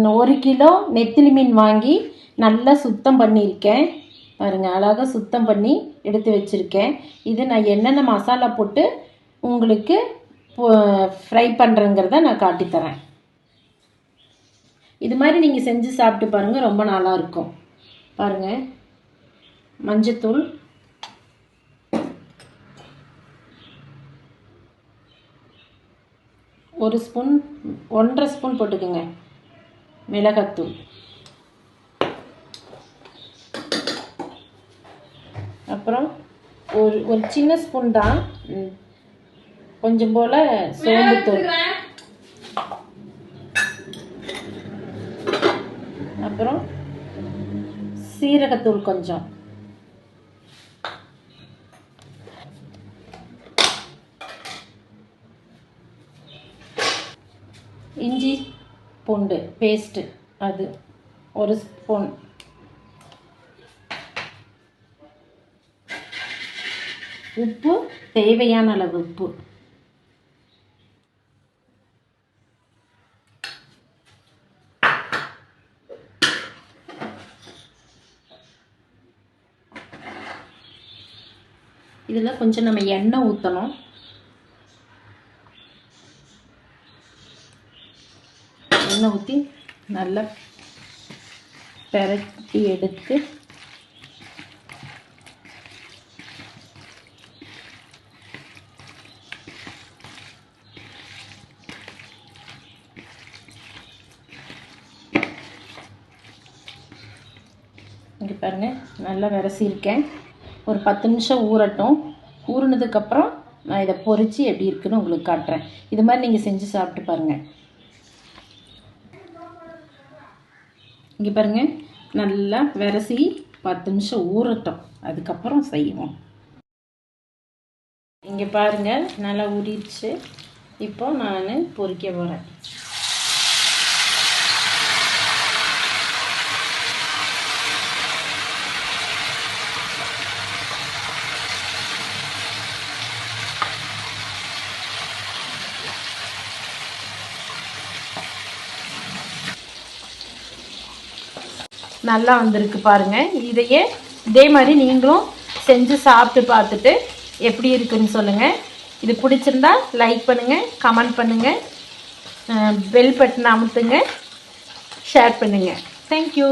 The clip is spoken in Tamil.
1 கிலோ நெத்திலி மீன் வாங்கி நல்லா சுத்தம் பண்ணியிருக்கேன் பாருங்கள். அழகாக சுத்தம் பண்ணி எடுத்து வச்சுருக்கேன். இது நான் என்னென்ன மசாலா போட்டு உங்களுக்கு ஃப்ரை பண்ணுறேங்கிறத நான் காட்டித்தரேன். இது மாதிரி நீங்கள் செஞ்சு சாப்பிட்டு பாருங்கள், ரொம்ப நல்லாயிருக்கும். பாருங்கள், மஞ்சத்தூள், ஒரு ஸ்பூன், 1.5 ஸ்பூன் போட்டுக்கோங்க மிளகாத்தூள், அப்புறம் ஒரு சின்ன ஸ்பூன் தான், கொஞ்சம் போல் சோம்புத்தூள், அப்புறம் சீரகத்தூள் கொஞ்சம், இஞ்சி பூண்டு பேஸ்ட்டு அது 1 ஸ்பூன், உப்பு தேவையான அளவு உப்பு, இதில் கொஞ்சம் நம்ம எண்ணெய் ஊற்றணும். எண்ணெய் ஊற்றி நல்லா பெரட்டி எடுத்து இங்கே பாருங்கள், நல்லா விரசியிருக்கேன். ஒரு 10 நிமிஷம் ஊறட்டும். ஊறினதுக்கப்புறம் நான் இதை பொரித்து எப்படி இருக்குன்னு உங்களுக்கு காட்டுறேன். இது மாதிரி நீங்கள் செஞ்சு சாப்பிட்டு பாருங்கள். இங்கே பாருங்கள், நல்லா விரசி 10 நிமிஷம் ஊறட்டும், அதுக்கப்புறம் செய்வோம். இங்கே பாருங்கள், நல்லா ஊறிடுச்சு. இப்போ நான் பொரிக்க போகிறேன். நல்லா வந்திருக்கு பாருங்கள். இதையே இதே மாதிரி நீங்களும் செஞ்சு சாப்பிட்டு பார்த்துட்டு எப்படி இருக்குன்னு சொல்லுங்கள். இது பிடிச்சிருந்தா லைக் பண்ணுங்கள், கமெண்ட் பண்ணுங்கள், பெல் பட்டன் அமுத்துங்க, ஷேர் பண்ணுங்கள். தேங்க்யூ.